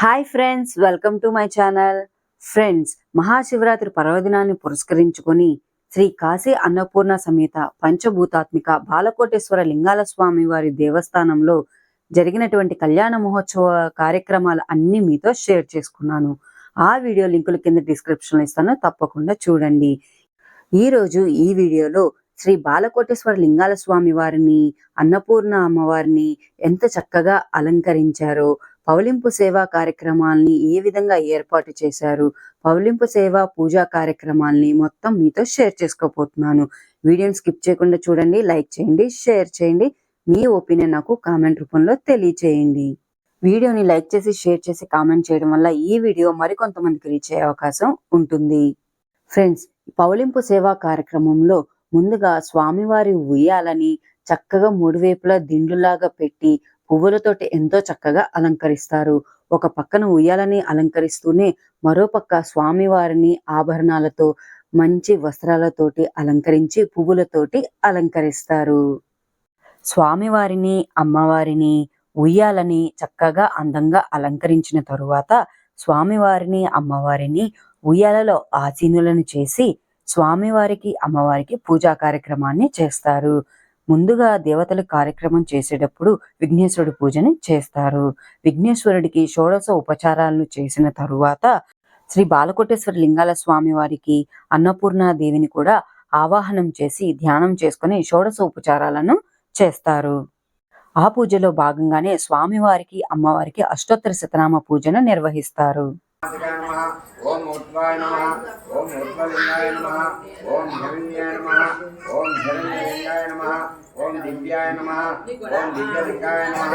Hi friends, welcome to my channel. Friends, Mahashivratri పర్వదినాన్ని పురస్కరించుకొని శ్రీ కాశీ అన్నపూర్ణ సమేత పంచభూతాత్మిక బాలకోటేశ్వర లింగాల స్వామి వారి దేవస్థానంలో జరిగినటువంటి కళ్యాణ మహోత్సవ కార్యక్రమాలు అన్ని మీతో షేర్ చేసుకున్నాను. ఆ వీడియో లింకులు కింద డిస్క్రిప్షన్లో ఇస్తాను, తప్పకుండా చూడండి. ఈరోజు ఈ వీడియోలో శ్రీ బాలకోటేశ్వర లింగాల స్వామి వారిని, అన్నపూర్ణ అమ్మవారిని ఎంత చక్కగా అలంకరించారో, పౌలింపు సేవా కార్యక్రమాల్ని ఏ విధంగా ఏర్పాటు చేశారు, పౌలింపు సేవా పూజా కార్యక్రమాల్ని మొత్తం మీతో షేర్ చేసుకోబోతున్నాను. వీడియోని స్కిప్ చేయకుండా చూడండి, లైక్ చేయండి, షేర్ చేయండి. మీ ఒపీనియన్ నాకు కామెంట్ రూపంలో తెలియచేయండి. వీడియోని లైక్ చేసి, షేర్ చేసి, కామెంట్ చేయడం వల్ల ఈ వీడియో మరికొంతమందికి రీచ్ అయ్యే అవకాశం ఉంటుంది. ఫ్రెండ్స్, పౌలింపు సేవా కార్యక్రమంలో ముందుగా స్వామివారి ఉయ్యాలని చక్కగా మూడు వైపులా దిండులాగా పెట్టి పువ్వులతోటి ఎంతో చక్కగా అలంకరిస్తారు. ఒక పక్కన ఉయ్యాలని అలంకరిస్తూనే మరో పక్క స్వామివారిని ఆభరణాలతో, మంచి వస్త్రాలతోటి అలంకరించి పువ్వులతోటి అలంకరిస్తారు. స్వామివారిని, అమ్మవారిని, ఉయ్యాలని చక్కగా అందంగా అలంకరించిన తరువాత స్వామివారిని, అమ్మవారిని ఉయ్యాలలో ఆసీనులను చేసి స్వామివారికి, అమ్మవారికి పూజా కార్యక్రమాన్ని చేస్తారు. ముందుగా దేవతల కార్యక్రమం చేసేటప్పుడు విఘ్నేశ్వరుడి పూజని చేస్తారు. విఘ్నేశ్వరుడికి షోడశ ఉపచారాలను చేసిన తరువాత శ్రీ బాలకోటేశ్వర లింగాల స్వామి వారికి, అన్నపూర్ణాదేవిని కూడా ఆవాహనం చేసి ధ్యానం చేసుకుని షోడశ ఉపచారాలను చేస్తారు. ఆ పూజలో భాగంగానే స్వామివారికి, అమ్మవారికి అష్టోత్తర శతనామ పూజను నిర్వహిస్తారు. ఓం ఊర్ధ్వాయ నమః, ఓం ఊర్ధ్వలింగాయ నమః, ఓం హిరణ్యాయ నమః, ఓం హిరణ్యలింగాయ నమః, ఓం దివ్యాయ నమః, ఓం దివ్యలింగాయ నమః,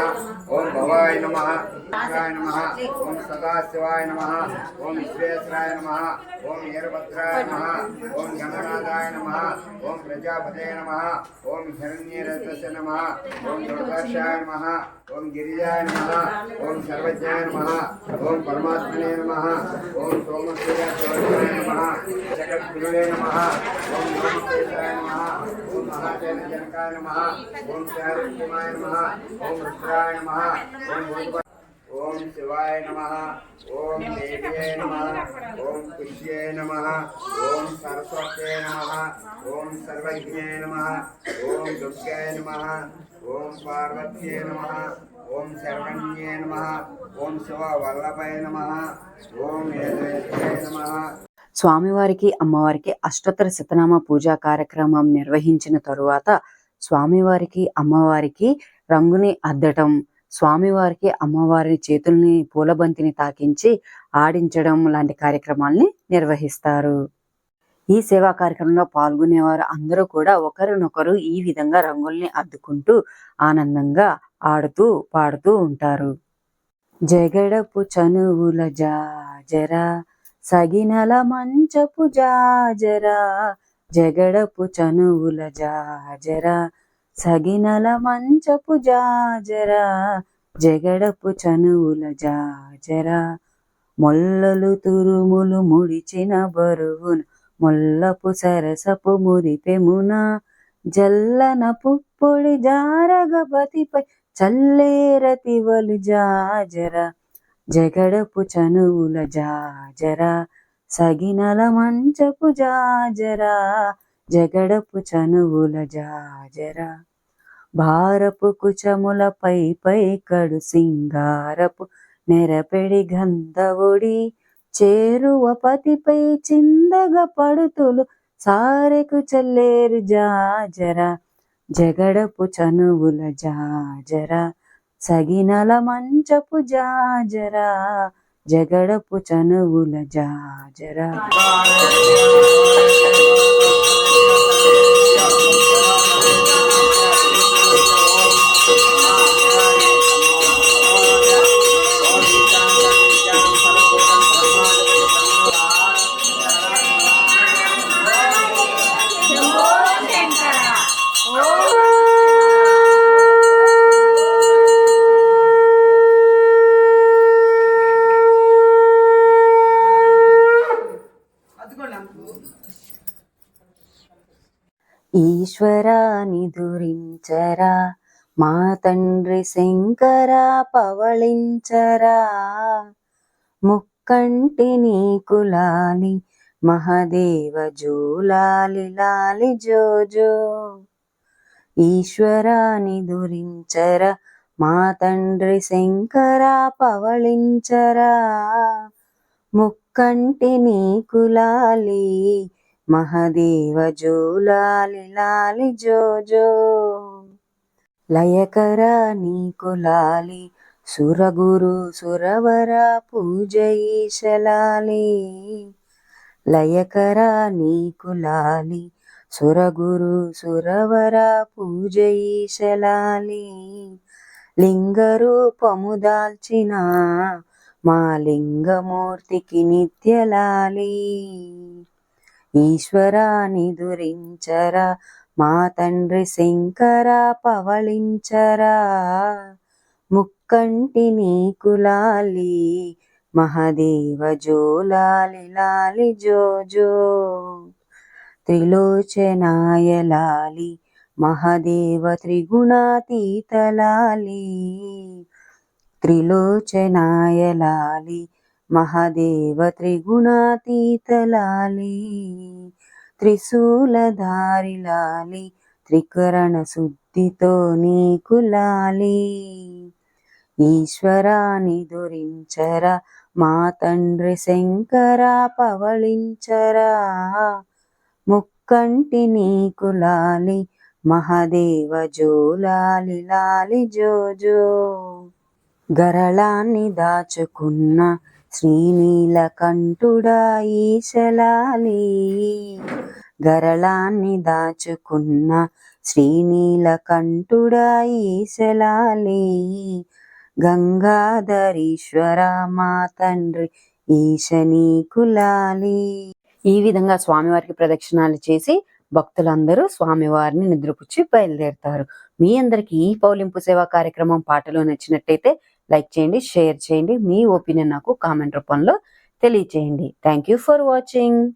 ఓం భవాయ నమః, శివాయ నమః, ఓం సదాశివాయ నమః, ఓం విశ్వేశ్వరాయ నమః, ఓం వీరభద్రాయ నమః, ఓం గణనాథాయ నమః, ఓం ప్రజాపతయ నమః, ఓం హిరణ్యరథస్య నమః, ఓం దుర్గాక్షాయ నమః, ఓం గిరిజాయ నమః, ఓం సర్వజ్ఞాయ నమః, ఓం పరమాత్మనే నమః, ఓం సోమసూర్యాయ నమః, జగద్గురువే నమః, ఓం నమఃకేశాయ నమః, ఓం మహాజన జనకాయ నమః, ఓం శారదీమాయ నమః, ఓం రుద్రాయ నమః, ఓం శివాయ నమః, ఓం దేవ్యే నమః, ఓం పుష్యే నమః, ఓం సరస్వత్యే నమః, ఓం సర్వజ్ఞే నమః, ఓం దుర్గాయ నమః, ఓం పార్వత్యే నమః, ఓం శరణ్యే నమః, ఓం శివ వల్లభాయ నమః, ఓం వేదవేద్యాయ నమః. స్వామివారికి, అమ్మవారికి అష్టోత్తర శతనామ పూజా కార్యక్రమం నిర్వహించిన తరువాత స్వామివారికి, అమ్మవారికి రంగుని అద్దటం, స్వామివారికి, అమ్మవారి చేతుల్ని పూలబంతిని తాకించి ఆడించడం లాంటి కార్యక్రమాల్ని నిర్వహిస్తారు. ఈ సేవా కార్యక్రమంలో పాల్గొనేవారు అందరూ కూడా ఒకరినొకరు ఈ విధంగా రంగుల్ని అద్దుకుంటూ ఆనందంగా ఆడుతూ పాడుతూ ఉంటారు. జగడపు చనువుల జాజరా, సగినల మంచపు జాజరా, జగడపు చనువుల జాజరా, సగినల మంచపు జాజరా, జగడపు చనువుల జాజరా, మొల్లలు తురుములు ముడిచిన బరువును మొల్లపు సరసపు మురిపెమున, జల్లన పుప్పొడి జారగపతిపై చల్లేరతివలు జాజరా, జగడపు చనువుల జాజరా, సగినల మంచపు జాజరా, జగడపు చనువుల జాజరా, భారపు కుచములపై పై కడు సింగారపు నెరపెడి గంధవుడి, చేరువ పతిపై చిందగ పడుతులు సారెకు చల్లేరు జాజరా, జగడపు చనువుల జాజరా, సగినల మంచపు జాజరా, జగడపు చనువుల జాజరా. ఈశ్వరాని దురించరా, మా తండ్రి శంకర పవళించరా, ముక్కంటి నీకు లాలి మహదేవ జోలాలి లాలి జోజో. ఈశ్వరాని దురించర మా తండ్రి శంకర పవళించరా. ముక్కంటి నీకు లాలి మహదేవ జోలాలి లాలి జోజో. లయకరా నీకు లాలి సురగురు సురవర పూజ ఈశలాలి. లయకరా నీకు లాలి సురగురు సురవర పూజ ఈశలాలి. లింగరూపము దాల్చిన మా లింగమూర్తికి నిత్యలాలి. ఈశ్వరాని దురించరా మా తండ్రి శంకర పవళించరా. ముక్కంటి నీకు లాలి మహదేవ జోలాలి లాలి జోజో. త్రిలోచనాయ లాలి మహదేవ త్రిగుణాతీత లాలి. త్రిలోచనాయ లాలి మహదేవ త్రిగుణాతీత లాలి. త్రిశూలధారి లాలి త్రికరణ శుద్ధితో నీకు లాలి. ఈశ్వరాని దురించరా మా తండ్రి శంకర పవళించరా. ముక్కంటి నీకు లాలి మహదేవ జోలాలి లాలి జోజో. గరళాన్ని దాచుకున్న శ్రీనీలకంఠుడా ఈశలాలి. గరళాన్ని దాచుకున్న శ్రీనీలకంఠుడా ఈశలాలి. గంగాధరీశ్వర మా తండ్రి ఈశ నీకు లాలి. ఈ విధంగా స్వామివారికి ప్రదక్షిణాలు చేసి భక్తులందరూ స్వామివారిని నిద్రపుచ్చి బయలుదేరుతారు. మీ అందరికి ఈ పౌలింపు సేవా కార్యక్రమం పాటలు నచ్చినట్టయితే లైక్ చేయండి, షేర్ చేయండి. మీ ఒపీనియన్ నాకు కామెంట్ రూపంలో తెలియచేయండి. Thank you for watching.